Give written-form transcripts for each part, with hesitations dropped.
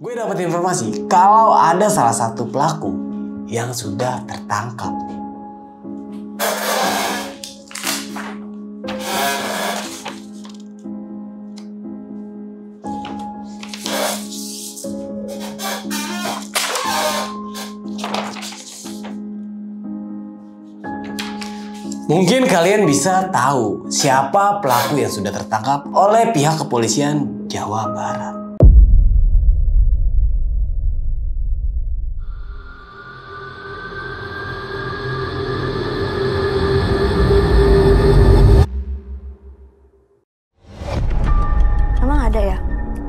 Gue dapat informasi kalau ada salah satu pelaku yang sudah tertangkap. Mungkin kalian bisa tahu siapa pelaku yang sudah tertangkap oleh pihak kepolisian Jawa Barat. Emang ada ya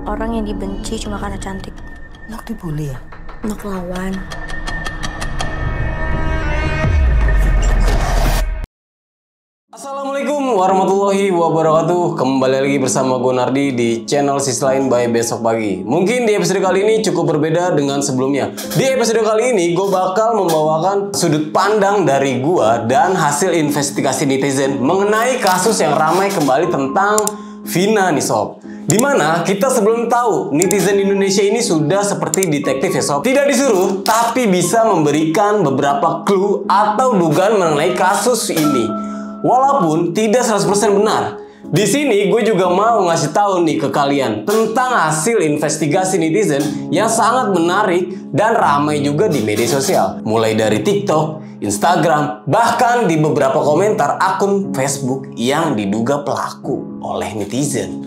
orang yang dibenci cuma karena cantik? Nok dibully ya? Nok lawan. Assalamualaikum warahmatullahi wabarakatuh. Kembali lagi bersama gue Nardi di channel Sisi Lain by Besok Pagi. Mungkin di episode kali ini cukup berbeda dengan sebelumnya. Di episode kali ini gue bakal membawakan sudut pandang dari gue dan hasil investigasi netizen mengenai kasus yang ramai kembali tentang Vina nih sob. Dimana kita sebelum tahu netizen Indonesia ini sudah seperti detektif ya sob. Tidak disuruh tapi bisa memberikan beberapa clue atau dugaan mengenai kasus ini. Walaupun tidak 100% benar. Di sini gue juga mau ngasih tahu nih ke kalian tentang hasil investigasi netizen yang sangat menarik dan ramai juga di media sosial. Mulai dari TikTok, Instagram, bahkan di beberapa komentar akun Facebook yang diduga pelaku oleh netizen.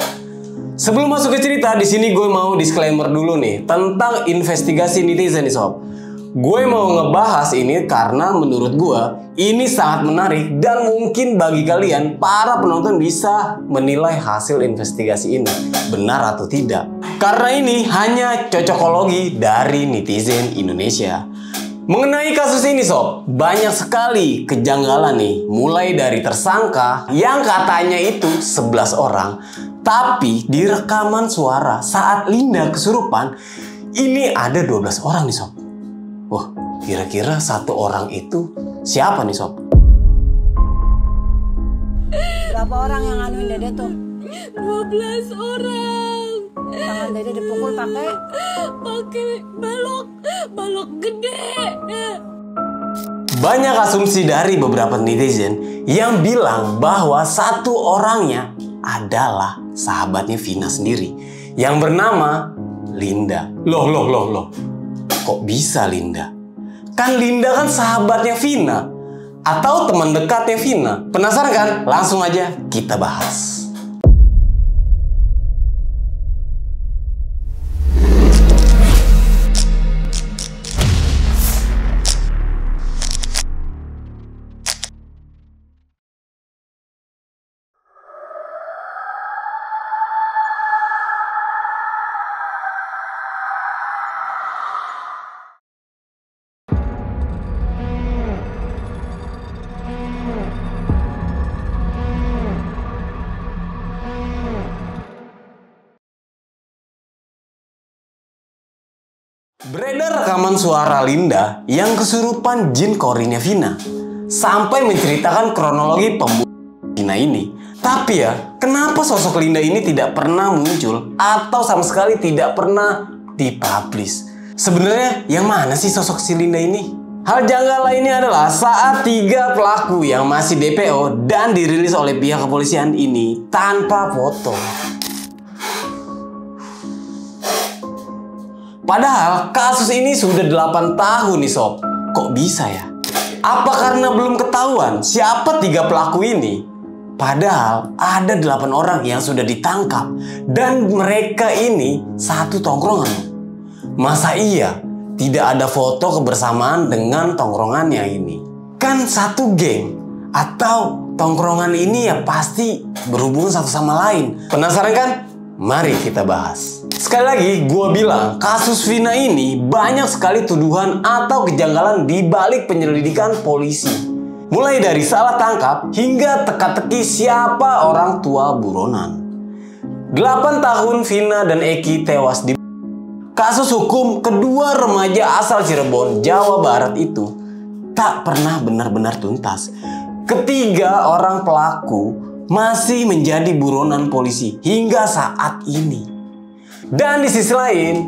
Sebelum masuk ke cerita, di sini gue mau disclaimer dulu nih tentang investigasi netizen nih sob. Gue mau ngebahas ini karena menurut gue ini sangat menarik dan mungkin bagi kalian para penonton bisa menilai hasil investigasi ini benar atau tidak. Karena ini hanya cocokologi dari netizen Indonesia. Mengenai kasus ini sob, banyak sekali kejanggalan nih. Mulai dari tersangka yang katanya itu 11 orang, tapi di rekaman suara saat Linda kesurupan ini ada 12 orang nih sob. Wah, kira-kira satu orang itu siapa nih sob? Berapa orang yang nganuin Dede tuh? 12 orang. Tangan Dede dipukul pakai balok gede. Banyak asumsi dari beberapa netizen yang bilang bahwa satu orangnya adalah sahabatnya Vina sendiri yang bernama Linda. Loh. Kok bisa Linda? Kan Linda kan sahabatnya Vina atau teman dekatnya Vina. Penasaran kan? Langsung aja kita bahas. Beredar rekaman suara Linda yang kesurupan jin korinnya Vina sampai menceritakan kronologi pembunuhan Vina ini. Tapi ya, kenapa sosok Linda ini tidak pernah muncul atau sama sekali tidak pernah dipublish? Sebenarnya yang mana sih sosok si Linda ini? Hal janggal lainnya adalah saat 3 pelaku yang masih DPO dan dirilis oleh pihak kepolisian ini tanpa foto. Padahal kasus ini sudah 8 tahun nih sob. Kok bisa ya? Apa karena belum ketahuan siapa 3 pelaku ini? Padahal ada 8 orang yang sudah ditangkap dan mereka ini satu tongkrongan. Masa iya tidak ada foto kebersamaan dengan tongkrongannya ini? Kan satu geng atau tongkrongan ini ya pasti berhubungan satu sama lain. Penasaran kan? Mari kita bahas. Sekali lagi, gue bilang kasus Vina ini banyak sekali tuduhan atau kejanggalan di balik penyelidikan polisi. Mulai dari salah tangkap hingga teka-teki siapa orang tua buronan. 8 tahun Vina dan Eki tewas di kasus hukum kedua remaja asal Cirebon, Jawa Barat itu tak pernah benar-benar tuntas. Ketiga orang pelaku masih menjadi buronan polisi hingga saat ini. Dan di sisi lain,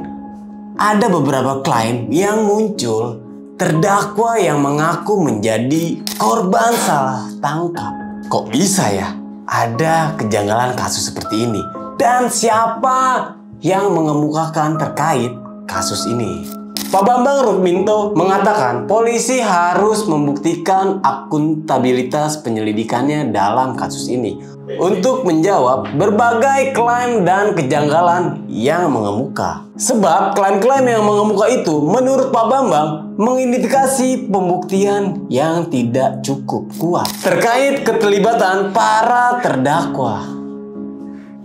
ada beberapa klaim yang muncul terdakwa yang mengaku menjadi korban salah tangkap. Kok bisa ya ada kejanggalan kasus seperti ini? Dan siapa yang mengemukakan terkait kasus ini? Pak Bambang Rukminto mengatakan polisi harus membuktikan akuntabilitas penyelidikannya dalam kasus ini untuk menjawab berbagai klaim dan kejanggalan yang mengemuka. Sebab klaim-klaim yang mengemuka itu menurut Pak Bambang mengindikasi pembuktian yang tidak cukup kuat terkait keterlibatan para terdakwa.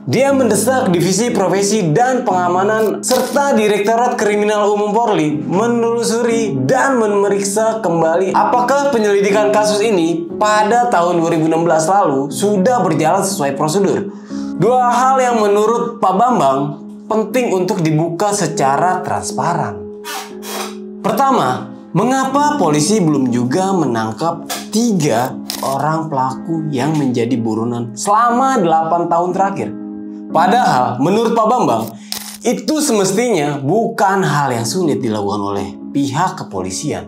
Dia mendesak Divisi Profesi dan Pengamanan serta Direktorat Kriminal Umum Polri menelusuri dan memeriksa kembali apakah penyelidikan kasus ini pada tahun 2016 lalu sudah berjalan sesuai prosedur. Dua hal yang menurut Pak Bambang penting untuk dibuka secara transparan. Pertama, mengapa polisi belum juga menangkap 3 orang pelaku yang menjadi buronan selama 8 tahun terakhir? Padahal menurut Pak Bambang, itu semestinya bukan hal yang sulit dilakukan oleh pihak kepolisian.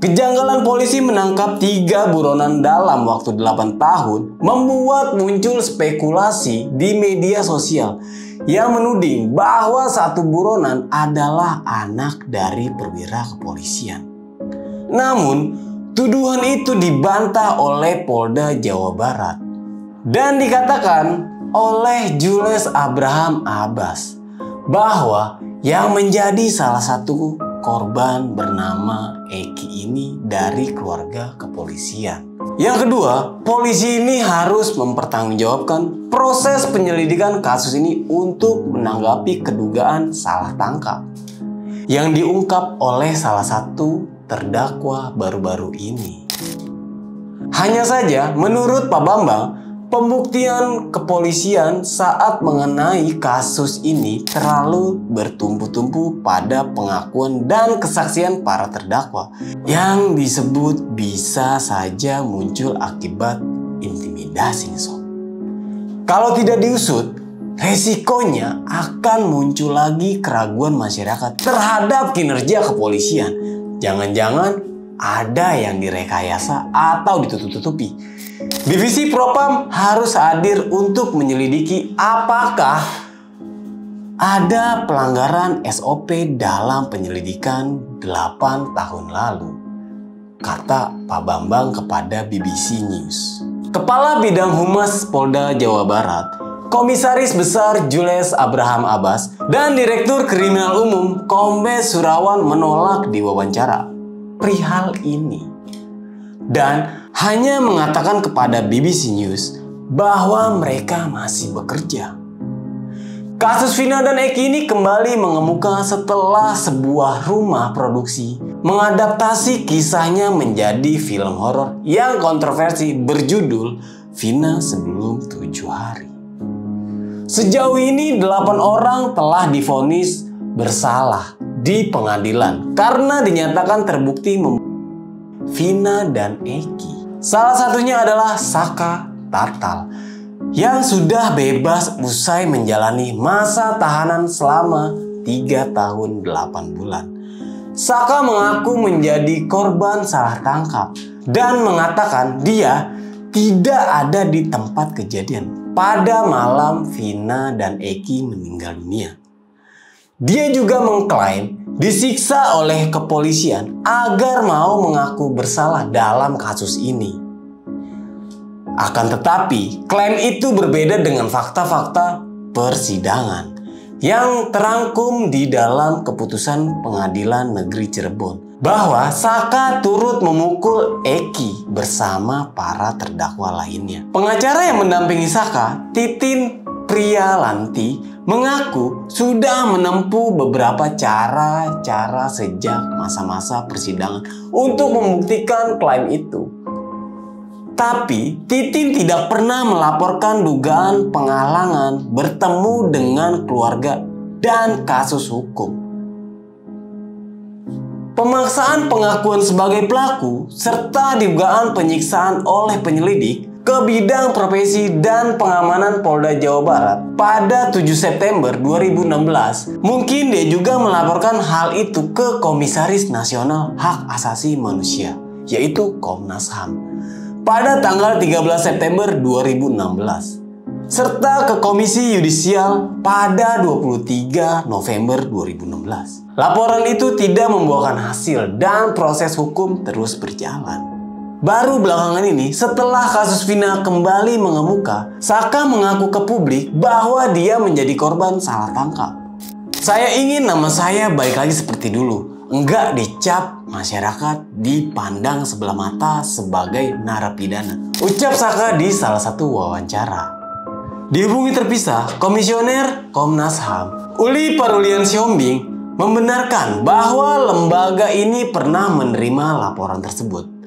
Kejanggalan polisi menangkap 3 buronan dalam waktu 8 tahun membuat muncul spekulasi di media sosial yang menuding bahwa satu buronan adalah anak dari perwira kepolisian. Namun, tuduhan itu dibantah oleh Polda Jawa Barat dan dikatakan oleh Jules Abraham Abbas bahwa yang menjadi salah satu korban bernama Eki ini dari keluarga kepolisian. Yang kedua, polisi ini harus mempertanggungjawabkan proses penyelidikan kasus ini untuk menanggapi kedugaan salah tangkap yang diungkap oleh salah satu terdakwa baru-baru ini. Hanya saja menurut Pak Bambang, pembuktian kepolisian saat mengenai kasus ini terlalu bertumpu-tumpu pada pengakuan dan kesaksian para terdakwa yang disebut bisa saja muncul akibat intimidasi nih sob. Kalau tidak diusut, resikonya akan muncul lagi keraguan masyarakat terhadap kinerja kepolisian. Jangan-jangan ada yang direkayasa atau ditutup-tutupi. Divisi Propam harus hadir untuk menyelidiki apakah ada pelanggaran SOP dalam penyelidikan 8 tahun lalu, kata Pak Bambang kepada BBC News. Kepala Bidang Humas Polda Jawa Barat, Komisaris Besar Jules Abraham Abbas, dan Direktur Kriminal Umum Kombes Surawan menolak diwawancara perihal ini dan hanya mengatakan kepada BBC News bahwa mereka masih bekerja. Kasus Vina dan Eki ini kembali mengemuka setelah sebuah rumah produksi mengadaptasi kisahnya menjadi film horor yang kontroversi berjudul Vina Sebelum 7 Hari. Sejauh ini 8 orang telah divonis bersalah di pengadilan karena dinyatakan terbukti Vina dan Eki. Salah satunya adalah Saka Tartal yang sudah bebas usai menjalani masa tahanan selama 3 tahun 8 bulan. Saka mengaku menjadi korban salah tangkap dan mengatakan dia tidak ada di tempat kejadian pada malam Vina dan Eki meninggal dunia. Dia juga mengklaim disiksa oleh kepolisian agar mau mengaku bersalah dalam kasus ini. Akan tetapi, klaim itu berbeda dengan fakta-fakta persidangan yang terangkum di dalam keputusan Pengadilan Negeri Cirebon bahwa Saka turut memukul Eki bersama para terdakwa lainnya. Pengacara yang mendampingi Saka, Titin Priyalanti, mengaku sudah menempuh beberapa cara sejak masa-masa persidangan untuk membuktikan klaim itu. Tapi Titin tidak pernah melaporkan dugaan penghalangan bertemu dengan keluarga dan kasus hukum. Pemaksaan pengakuan sebagai pelaku serta dugaan penyiksaan oleh penyelidik ke bidang profesi dan pengamanan Polda Jawa Barat pada 7 September 2016. Mungkin dia juga melaporkan hal itu ke Komisaris Nasional Hak Asasi Manusia, yaitu Komnas HAM, pada tanggal 13 September 2016. Serta ke Komisi Yudisial pada 23 November 2016. Laporan itu tidak membuahkan hasil dan proses hukum terus berjalan. Baru belakangan ini, setelah kasus Vina kembali mengemuka, Saka mengaku ke publik bahwa dia menjadi korban salah tangkap. Saya ingin nama saya balik lagi seperti dulu, enggak dicap masyarakat dipandang sebelah mata sebagai narapidana, ucap Saka di salah satu wawancara. Dihubungi terpisah, Komisioner Komnas HAM Uli Parulian Siombing membenarkan bahwa lembaga ini pernah menerima laporan tersebut.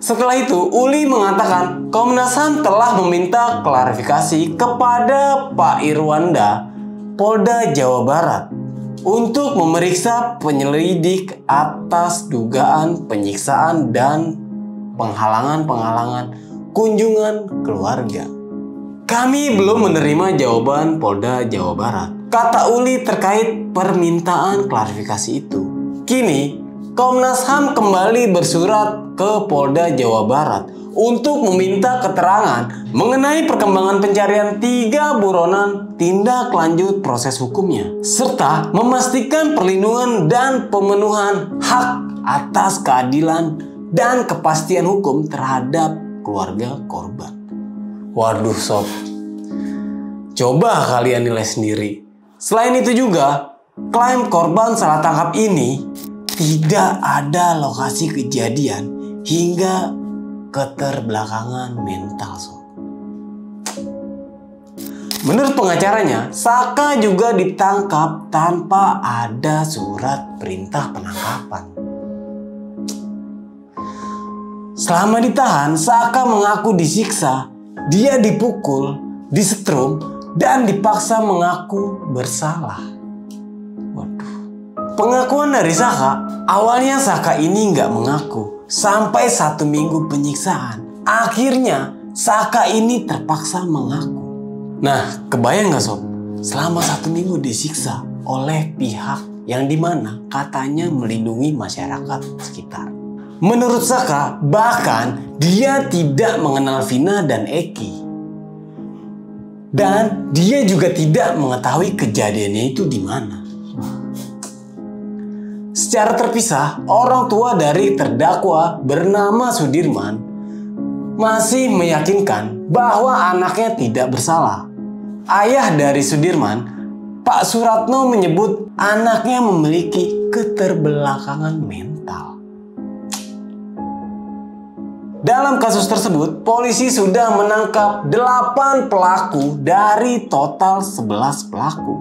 Setelah itu, Uli mengatakan Komnas HAM telah meminta klarifikasi kepada Pak Irwanda, Polda Jawa Barat, untuk memeriksa penyelidik atas dugaan penyiksaan dan penghalangan kunjungan keluarga. Kami belum menerima jawaban Polda Jawa Barat, kata Uli terkait permintaan klarifikasi itu. Kini, Komnas HAM kembali bersurat ke Polda Jawa Barat untuk meminta keterangan mengenai perkembangan pencarian 3 buronan tindak lanjut proses hukumnya, serta memastikan perlindungan dan pemenuhan hak atas keadilan dan kepastian hukum terhadap keluarga korban. Waduh sob, coba kalian nilai sendiri. Selain itu juga, klaim korban salah tangkap ini tidak ada lokasi kejadian hingga keterbelakangan mental sob. Menurut pengacaranya, Saka juga ditangkap tanpa ada surat perintah penangkapan. Selama ditahan, Saka mengaku disiksa, dia dipukul, disetrum, dan dipaksa mengaku bersalah. Waduh. Pengakuan dari Saka, awalnya Saka ini nggak mengaku sampai 1 minggu penyiksaan. Akhirnya Saka ini terpaksa mengaku. Nah, kebayang nggak sob? Selama 1 minggu disiksa oleh pihak yang dimana katanya melindungi masyarakat sekitar. Menurut Saka, bahkan dia tidak mengenal Vina dan Eki. Dan dia juga tidak mengetahui kejadiannya itu di mana. Secara terpisah, orang tua dari terdakwa bernama Sudirman masih meyakinkan bahwa anaknya tidak bersalah. Ayah dari Sudirman, Pak Suratno, menyebut anaknya memiliki keterbelakangan mental. Dalam kasus tersebut, polisi sudah menangkap 8 pelaku dari total 11 pelaku.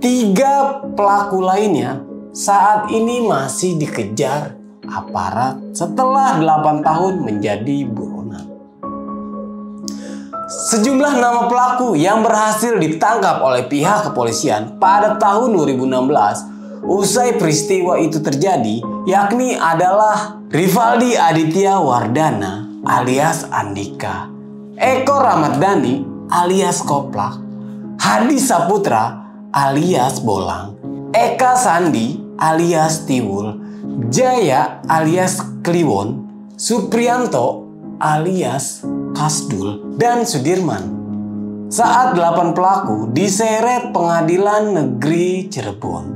3 pelaku lainnya saat ini masih dikejar aparat setelah 8 tahun menjadi buronan. Sejumlah nama pelaku yang berhasil ditangkap oleh pihak kepolisian pada tahun 2016 usai peristiwa itu terjadi, yakni adalah Rivaldi Aditya Wardana alias Andika, Eko Ramadhani alias Koplak, Hadi Saputra alias Bolang, Eka Sandi alias Tiwul, Jaya alias Kliwon, Suprianto alias Kasdul, dan Sudirman. Saat 8 pelaku diseret Pengadilan Negeri Cirebon,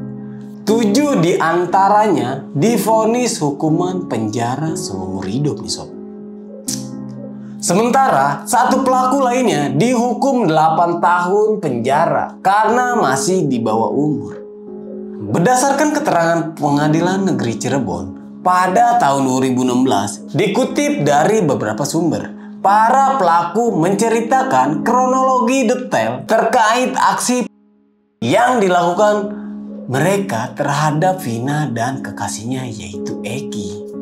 7 diantaranya divonis hukuman penjara seumur hidup nih sob. Sementara 1 pelaku lainnya dihukum 8 tahun penjara karena masih di bawah umur. Berdasarkan keterangan Pengadilan Negeri Cirebon pada tahun 2016, dikutip dari beberapa sumber, para pelaku menceritakan kronologi detail terkait aksi yang dilakukan mereka terhadap Vina dan kekasihnya yaitu Eki.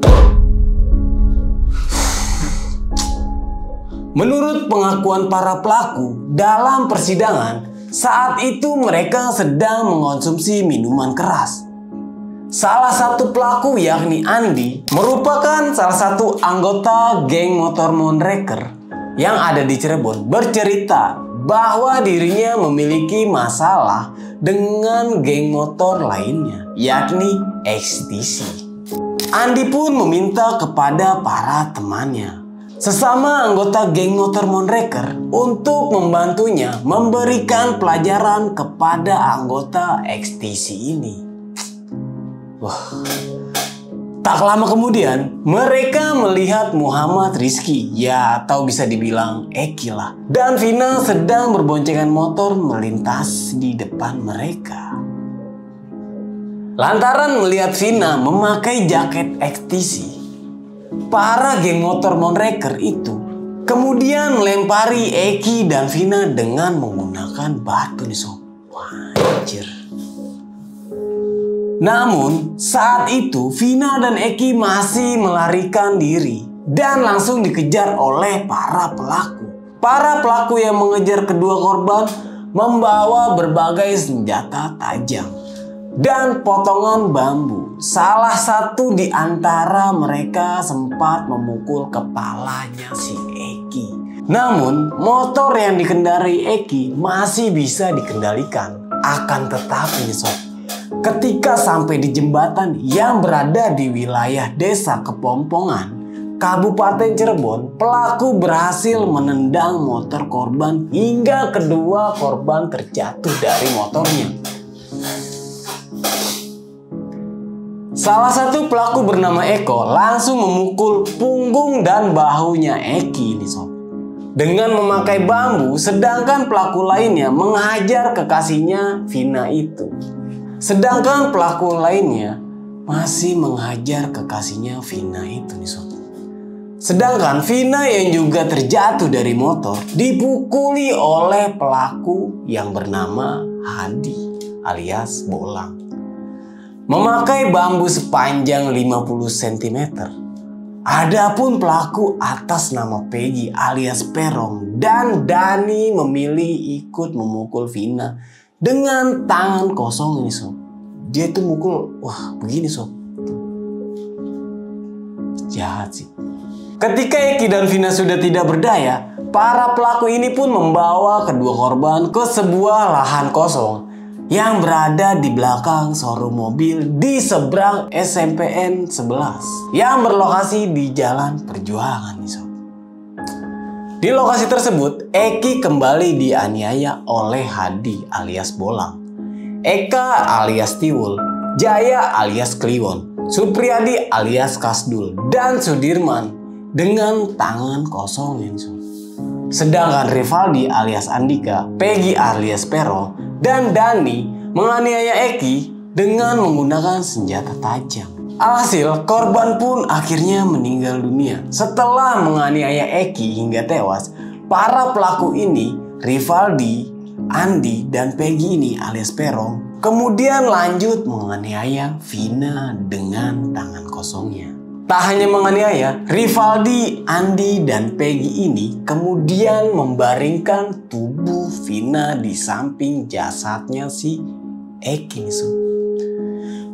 Menurut pengakuan para pelaku dalam persidangan, saat itu mereka sedang mengonsumsi minuman keras. Salah satu pelaku yakni Andi merupakan salah satu anggota geng motor Monreker yang ada di Cirebon bercerita bahwa dirinya memiliki masalah dengan geng motor lainnya, yakni XTC. Andi pun meminta kepada para temannya, sesama anggota geng motor Monreker, untuk membantunya memberikan pelajaran kepada anggota XTC ini. Wah. Tak lama kemudian, mereka melihat Muhammad Rizky, ya atau bisa dibilang Eki lah, dan Vina sedang berboncengan motor melintas di depan mereka. Lantaran melihat Vina memakai jaket XTC, para geng motor Monreker itu kemudian melempari Eki dan Vina dengan menggunakan batu nih sob. Anjir. Namun saat itu Vina dan Eki masih melarikan diri dan langsung dikejar oleh para pelaku. Para pelaku yang mengejar kedua korban membawa berbagai senjata tajam dan potongan bambu. Salah satu di antara mereka sempat memukul kepalanya si Eki. Namun motor yang dikendarai Eki masih bisa dikendalikan. Akan tetapi sob, ketika sampai di jembatan yang berada di wilayah Desa Kepompongan, Kabupaten Cirebon, pelaku berhasil menendang motor korban hingga kedua korban terjatuh dari motornya. Salah satu pelaku bernama Eko langsung memukul punggung dan bahunya Eki ini sob, dengan memakai bambu, sedangkan pelaku lainnya menghajar kekasihnya Vina itu. Sedangkan pelaku lainnya masih menghajar kekasihnya Vina itu nih sob. Sedangkan Vina yang juga terjatuh dari motor dipukuli oleh pelaku yang bernama Hadi alias Bolang, memakai bambu sepanjang 50 cm. Adapun pelaku atas nama Peggy alias Perong dan Dani memilih ikut memukul Vina dengan tangan kosong ini sob. Dia tuh mukul, wah begini sob. Jahat sih. Ketika Eki dan Vina sudah tidak berdaya, para pelaku ini pun membawa kedua korban ke sebuah lahan kosong yang berada di belakang showroom mobil di seberang SMPN 11 yang berlokasi di Jalan Perjuangan nih sob. Di lokasi tersebut, Eki kembali dianiaya oleh Hadi alias Bolang, Eka alias Tiwul, Jaya alias Kliwon, Supriyadi alias Kasdul, dan Sudirman dengan tangan kosong nih sob. Sedangkan Rivaldi alias Andika, Peggy alias Pero, dan Dani menganiaya Eki dengan menggunakan senjata tajam. Alhasil, korban pun akhirnya meninggal dunia. Setelah menganiaya Eki hingga tewas, para pelaku ini, Rivaldi, Andi, dan Peggy ini alias Perong, kemudian lanjut menganiaya Vina dengan tangan kosongnya. Tak hanya menganiaya, Rivaldi, Andi, dan Peggy ini kemudian membaringkan tubuh Vina di samping jasadnya si Eki.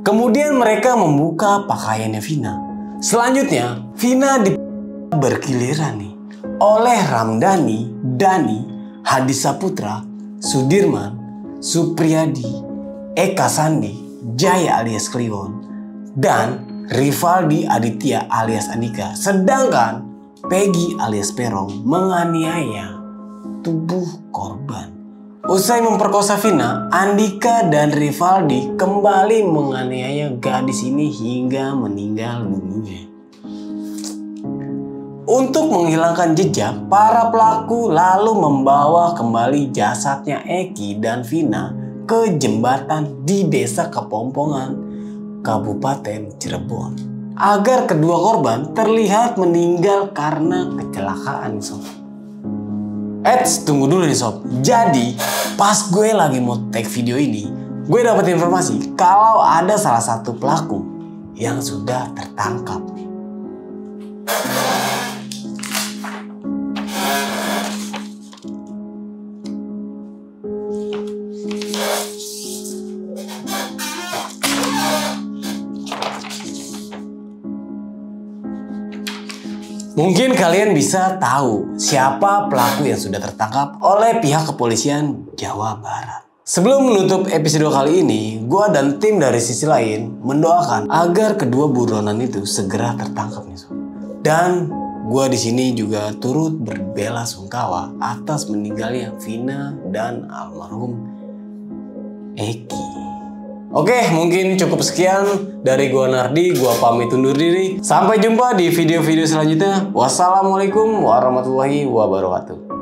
Kemudian mereka membuka pakaiannya Vina. Selanjutnya, Vina bergiliran nih oleh Ramdhani, Dani, Hadi Saputra, Sudirman, Supriyadi, Eka Sandi, Jaya alias Kliwon, dan Rivaldi Aditya alias Andika. Sedangkan Peggy alias Perong menganiaya tubuh korban. Usai memperkosa Vina, Andika dan Rivaldi kembali menganiaya gadis ini hingga meninggal dunia. Untuk menghilangkan jejak, para pelaku lalu membawa kembali jasadnya Eki dan Vina ke jembatan di Desa Kepompongan, Kabupaten Cirebon, agar kedua korban terlihat meninggal karena kecelakaan sob. Tunggu dulu nih sob. Jadi pas gue lagi mau take video ini, gue dapat informasi kalau ada salah satu pelaku yang sudah tertangkap. Mungkin kalian bisa tahu siapa pelaku yang sudah tertangkap oleh pihak kepolisian Jawa Barat. Sebelum menutup episode kali ini, gue dan tim dari Sisi Lain mendoakan agar kedua buronan itu segera tertangkap nih. Dan gue di sini juga turut berbelasungkawa atas meninggalnya Vina dan almarhum Eki. Oke, mungkin cukup sekian dari gua Nardi. Gua pamit undur diri. Sampai jumpa di video-video selanjutnya. Wassalamualaikum warahmatullahi wabarakatuh.